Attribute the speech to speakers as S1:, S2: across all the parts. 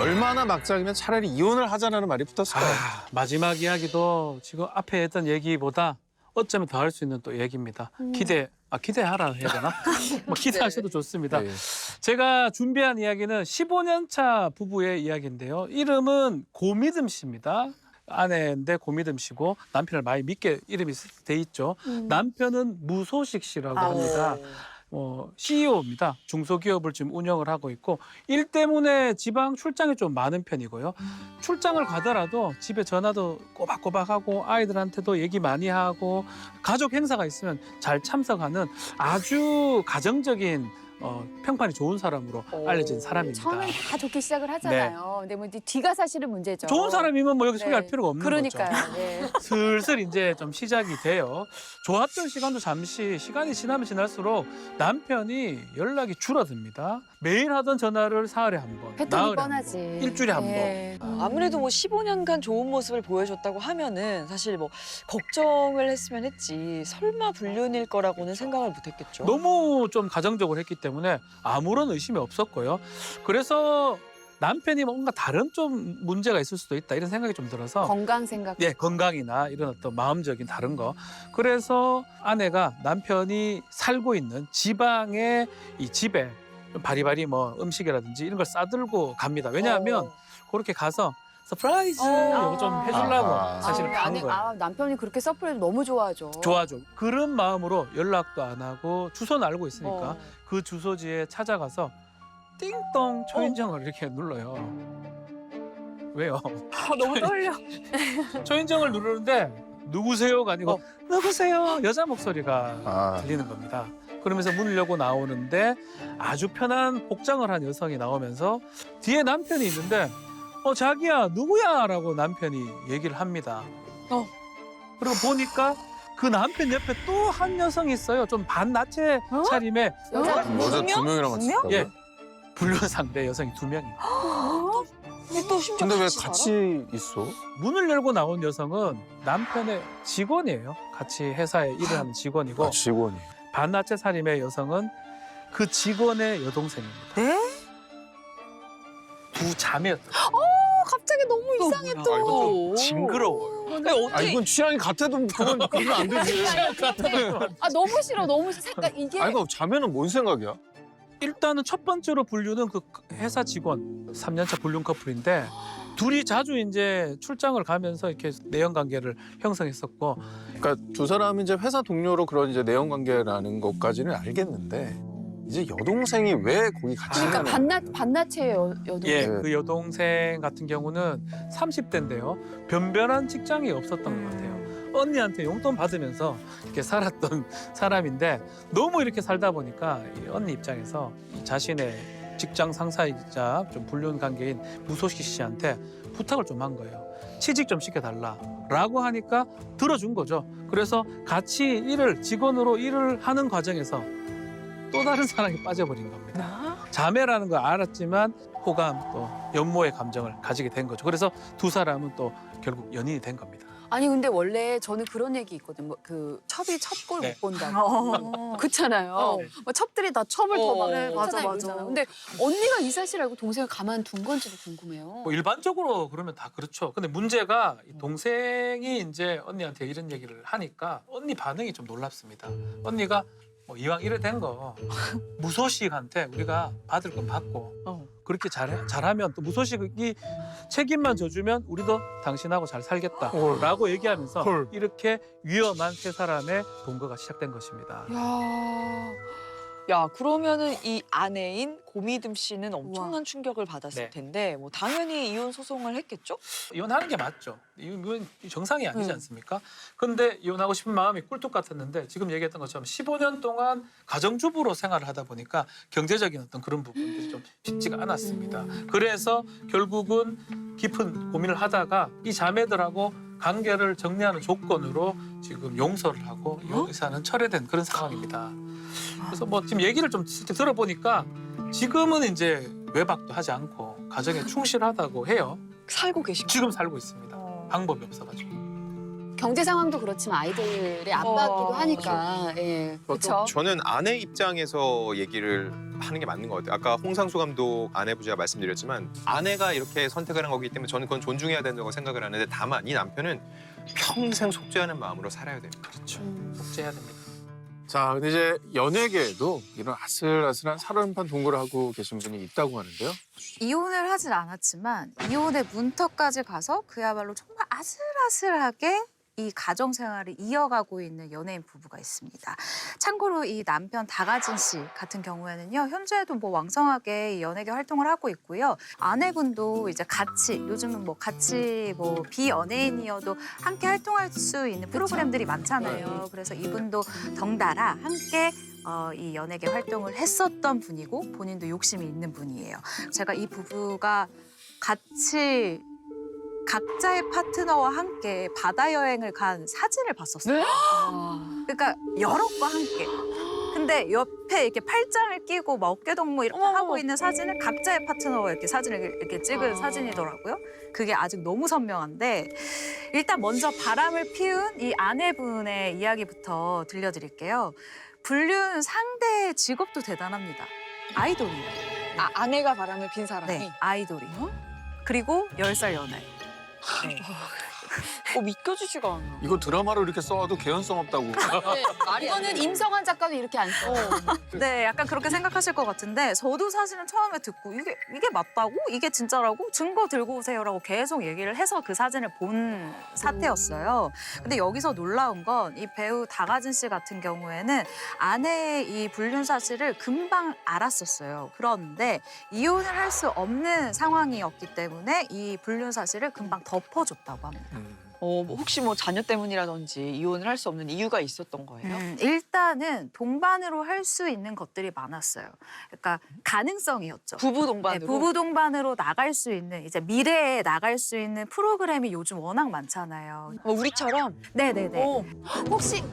S1: 얼마나 막장이면 차라리 이혼을 하자라는 말이 붙었을까요?
S2: 마지막 이야기도 지금 앞에 했던 얘기보다 어쩌면 더 할 수 있는 또 얘기입니다. 기대하라 해야 되나? 뭐 기대하셔도 좋습니다.
S1: 네.
S2: 제가 준비한 이야기는 15년 차 부부의 이야기인데요. 이름은 고미듬 씨입니다. 아내인데 고미듬 씨고 남편을 많이 믿게 이름이 돼 있죠. 남편은 무소식 씨라고 합니다. CEO입니다. 중소기업을 지금 운영을 하고 있고 일 때문에 지방 출장이 좀 많은 편이고요. 출장을 가더라도 집에 전화도 꼬박꼬박하고 아이들한테도 얘기 많이 하고 가족 행사가 있으면 잘 참석하는 아주 가정적인 평판이 좋은 사람으로 알려진 사람입니다.
S3: 처음엔 다 좋게 시작을 하잖아요. 근데 뭐 뒤가 사실은 문제죠.
S2: 좋은 사람이면 뭐 여기 소개할
S3: 네.
S2: 필요가 없는
S3: 그러니까요.
S2: 거죠.
S3: 네.
S2: 슬슬 이제 좀 시작이 돼요. 좋았던 시간도 잠시 시간이 지나면 지날수록 남편이 연락이 줄어듭니다. 매일 하던 전화를 사흘에 한 번,
S3: 패턴이
S2: 나흘에 한
S3: 뻔하지.
S2: 번, 일주일에 한
S3: 네.
S4: 아무래도 뭐 15년간 좋은 모습을 보여줬다고 하면은 사실 뭐 걱정을 했으면 했지 설마 불륜일 거라고는 생각을 못했겠죠.
S2: 너무 좀 가정적으로 했기 때문에 아무런 의심이 없었고요. 그래서 남편이 뭔가 다른 좀 문제가 있을 수도 있다 이런 생각이 좀 들어서
S3: 건강 생각.
S2: 예, 건강이나 이런 어떤 마음적인 다른 거. 그래서 아내가 남편이 살고 있는 지방의 이 집에 바리바리 뭐 음식이라든지 이런 걸 싸들고 갑니다. 왜냐하면 그렇게 가서 서프라이즈 이거 좀 해주려고
S1: 아하.
S2: 사실 간 거예요.
S3: 남편이 그렇게 서프라이즈 너무 좋아하죠.
S2: 좋아죠. 그런 마음으로 연락도 안 하고 주소는 알고 있으니까 그 주소지에 찾아가서 띵동 초인종을 이렇게 눌러요. 왜요?
S4: 너무 떨려.
S2: 초인종을 누르는데 누구세요가 아니고 누구세요? 여자 목소리가 들리는 겁니다. 그러면서 문을 열고 나오는데 아주 편한 복장을 한 여성이 나오면서 뒤에 남편이 있는데 자기야 누구야? 라고 남편이 얘기를 합니다. 그리고 보니까 그 남편 옆에 또 한 여성이 있어요. 좀 반나체 차림의
S3: 여자
S1: 여자 두 명이랑 같이 있다고요?
S2: 예, 불륜 상대 여성이 2명이.
S4: 근데 또 심지어
S1: 근데 왜
S4: 살아?
S1: 같이 있어?
S2: 문을 열고 나온 여성은 남편의 직원이에요. 같이 회사에 일을 하는 직원이고
S1: 직원이.
S2: 반나체 살림의 여성은 그 직원의 여동생입니다.
S4: 네?
S2: 두 자매였다.
S3: 갑자기 너무 이상해
S4: 뭐야?
S3: 또.
S2: 징그러워요.
S4: 근데 어떻게
S1: 이건 취향이 같아도 그건 그러면 안 되지.
S3: 너무 싫어. 너무 색깔 이게
S1: 이거 자매는 뭔 생각이야?
S2: 일단은 첫 번째로 불륜은 그 회사 직원 3년차 불륜 커플인데 둘이 자주 이제 출장을 가면서 이렇게 내연 관계를 형성했었고
S1: 그러니까 두 사람이 이제 회사 동료로 그런 이제 내연 관계라는 것까지는 알겠는데 이제 여동생이 왜 거기 같이
S3: 그러니까
S1: 있냐는
S3: 반나체 여동.
S2: 예,
S1: 네.
S2: 그 여동생 같은 경우는 30대인데요. 변변한 직장이 없었던 것 같아요. 언니한테 용돈 받으면서 이렇게 살았던 사람인데 너무 이렇게 살다 보니까 이 언니 입장에서 자신의 직장 상사이자 좀 불륜 관계인 무소식 씨한테 부탁을 좀 한 거예요. 취직 좀 시켜달라라고 하니까 들어준 거죠. 그래서 같이 직원으로 일을 하는 과정에서 또 다른 사랑에 빠져버린 겁니다. 자매라는 걸 알았지만 호감 또 연모의 감정을 가지게 된 거죠. 그래서 두 사람은 또 결국 연인이 된 겁니다.
S3: 아니 근데 원래 저는 그런 얘기 있거든. 뭐 그 첩이 첩골
S2: 네.
S3: 못 본다고. 그렇잖아요. 뭐 첩들이 다 첩을 더 막.
S4: 네,
S3: 맞아.
S4: 맞아.
S3: 근데 언니가 이 사실 알고 동생을 가만둔 건지도 궁금해요.
S2: 뭐 일반적으로 그러면 다 그렇죠. 근데 문제가 이 동생이 이제 언니한테 이런 얘기를 하니까 언니 반응이 좀 놀랍습니다. 언니가 뭐 이왕 이래 된 거 무소식한테 우리가 받을 건 받고 그렇게 잘하면 또 무소식이 책임만 져주면 우리도 당신하고 잘 살겠다라고 얘기하면서
S1: 헐.
S2: 이렇게 위험한 세 사람의 동거가 시작된 것입니다.
S4: 야, 그러면은 이 아내인 고미듬 씨는 엄청난
S3: 우와.
S4: 충격을 받았을
S2: 네.
S4: 텐데 뭐 당연히 이혼 소송을 했겠죠?
S2: 이혼하는 게 맞죠. 이건 정상이 아니지 않습니까? 근데 이혼하고 싶은 마음이 꿀뚝 같았는데 지금 얘기했던 것처럼 15년 동안 가정주부로 생활을 하다 보니까 경제적인 어떤 그런 부분들이 좀 쉽지가 않았습니다. 그래서 결국은 깊은 고민을 하다가 이 자매들하고 관계를 정리하는 조건으로 지금 용서를 하고 이사는 철회된 그런 상황입니다. 그래서 뭐 지금 얘기를 좀 들어보니까 지금은 이제 외박도 하지 않고 가정에 충실하다고 해요.
S4: 살고 계신
S2: 지금 살고 있습니다. 방법이 없어가지고.
S3: 경제 상황도 그렇지만 아이들의 아빠기도 하니까. 예. 그렇죠.
S5: 저는 아내 입장에서 얘기를 하는 게 맞는 것 같아요. 아까 홍상수 감독 아내분 제가 말씀드렸지만 아내가 이렇게 선택을 한 거기 때문에 저는 그건 존중해야 된다고 생각을 하는데 다만 이 남편은 평생 속죄하는 마음으로 살아야 됩니다.
S1: 그렇죠.
S2: 복제해야 됩니다.
S1: 자, 근데 이제 연예계에도 이런 아슬아슬한 살얼음판 동거를 하고 계신 분이 있다고 하는데요.
S6: 이혼을 하진 않았지만 이혼의 문턱까지 가서 그야말로 정말 아슬아슬하게 이 가정 생활을 이어가고 있는 연예인 부부가 있습니다. 참고로 이 남편 다가진 씨 같은 경우에는요, 현재도 뭐 왕성하게 이 연예계 활동을 하고 있고요. 아내분도 이제 같이 요즘은 뭐 같이 뭐 비연예인이어도 함께 활동할 수 있는 프로그램들이 많잖아요. 그래서 이분도 덩달아 함께 이 연예계 활동을 했었던 분이고 본인도 욕심이 있는 분이에요. 제가 이 부부가 같이 각자의 파트너와 함께 바다 여행을 간 사진을 봤었어요. 그러니까 여럿과 함께. 근데 옆에 이렇게 팔짱을 끼고 막 어깨동무 이렇게 하고 있는 사진은 각자의 파트너와 이렇게 사진을 이렇게 찍은 사진이더라고요. 그게 아직 너무 선명한데 일단 먼저 바람을 피운 이 아내분의 이야기부터 들려드릴게요. 불륜 상대의 직업도 대단합니다. 아이돌이에요.
S4: 아내가 바람을 핀 사람이.
S6: 네, 아이돌이. 그리고 10살 연하예요. 네.
S4: 믿겨지지가 않아.
S1: 이거 드라마로 이렇게 써도 개연성 없다고.
S3: 이거는 임성환 작가도 이렇게 안 써.
S6: 네, 약간 그렇게 생각하실 것 같은데 저도 사실은 처음에 듣고 이게 맞다고? 이게 진짜라고? 증거 들고 오세요라고 계속 얘기를 해서 그 사진을 본 사태였어요. 근데 여기서 놀라운 건 이 배우 다가진 씨 같은 경우에는 아내의 이 불륜 사실을 금방 알았었어요. 그런데 이혼을 할 수 없는 상황이었기 때문에 이 불륜 사실을 금방 덮어줬다고 합니다.
S4: 뭐 혹시 뭐 자녀 때문이라든지 이혼을 할 수 없는 이유가 있었던 거예요?
S6: 일단은 동반으로 할 수 있는 것들이 많았어요. 그러니까 가능성이었죠.
S4: 부부 동반으로?
S6: 네, 부부 동반으로 나갈 수 있는 이제 미래에 나갈 수 있는 프로그램이 요즘 워낙 많잖아요.
S4: 우리처럼?
S6: 네네네.
S3: 혹시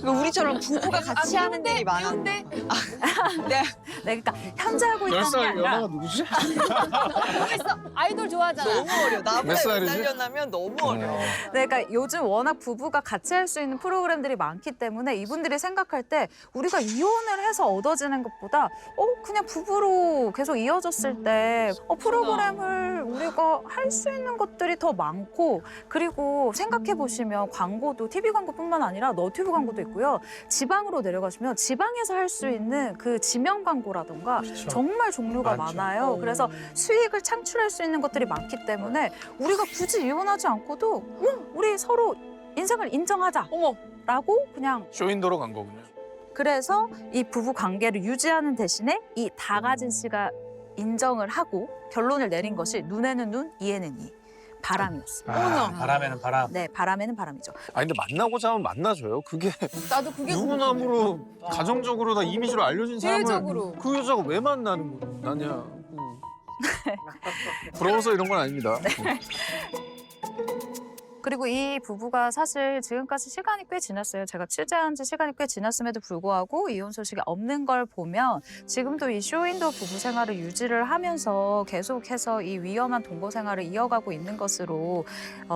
S4: 우리처럼 부부가 같이 하는 일이 많아.
S3: 미운데?
S6: 네, 그러니까 현재 하고 있다는 게 아니라
S1: 누구지?
S3: 모르겠어. 아이돌 좋아하잖아.
S4: 너무 어려. 나보다
S1: 몇 살이지?
S4: 4살 연하면 너무 어려.
S6: 네, 그러니까 요즘 워낙 부부가 같이 할 수 있는 프로그램들이 많기 때문에 이분들이 생각할 때 우리가 이혼을 해서 얻어지는 것보다 그냥 부부로 계속 이어졌을 때 프로그램을 우리가 할 수 있는 것들이 더 많고 그리고 생각해 보시면 광고도 TV 광고뿐만 아니라 너튜브 광고도 있고요. 지방으로 내려가시면 지방에서 할 수 있는 그 지명 광고라던가 정말 종류가
S1: 많죠.
S6: 많아요. 그래서 수익을 창출할 수 있는 것들이 많기 때문에 우리가 굳이 이혼하지 않고도 우리 서로 인생을 인정하자 라고 그냥
S1: 쇼윈도로 간 거군요.
S6: 그래서 이 부부 관계를 유지하는 대신에 이 다가진 씨가 인정을 하고 결론을 내린 것이 눈에는 눈, 이에는 이. 바람이었어요.
S2: 바람에는 바람.
S6: 네, 바람에는 바람이죠.
S1: 아니 근데 만나고자 하면 만나줘요. 그게
S3: 나도 그게
S1: 유부남으로 가정적으로 다 이미지로 알려진 사람을
S3: 대외적으로.
S1: 그 여자가 왜 만나는 거냐. 부러워서 이런 건 아닙니다.
S6: 그리고 이 부부가 사실 지금까지 시간이 꽤 지났어요. 제가 취재한 지 시간이 꽤 지났음에도 불구하고 이혼 소식이 없는 걸 보면 지금도 이 쇼윈도 부부 생활을 유지를 하면서 계속해서 이 위험한 동거 생활을 이어가고 있는 것으로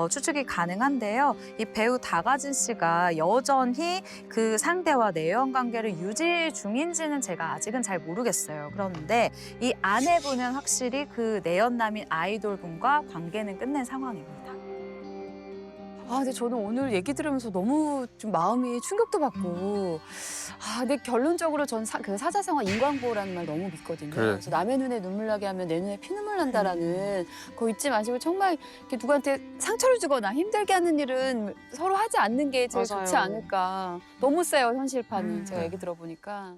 S6: 추측이 가능한데요. 이 배우 다가진 씨가 여전히 그 상대와 내연 관계를 유지 중인지는 제가 아직은 잘 모르겠어요. 그런데 이 아내분은 확실히 그 내연남인 아이돌분과 관계는 끝낸 상황입니다.
S3: 근데 저는 오늘 얘기 들으면서 너무 좀 마음이 충격도 받고 근데 결론적으로 전 그 사자성어 인광보호라는 말 너무 믿거든요.
S1: 그래.
S3: 그래서 남의 눈에 눈물 나게 하면 내 눈에 피눈물 난다라는 그거 잊지 마시고 정말 이렇게 누구한테 상처를 주거나 힘들게 하는 일은 서로 하지 않는 게 제일
S4: 맞아요.
S3: 좋지 않을까. 너무 세요 현실판이 제가
S1: 네.
S3: 얘기 들어보니까.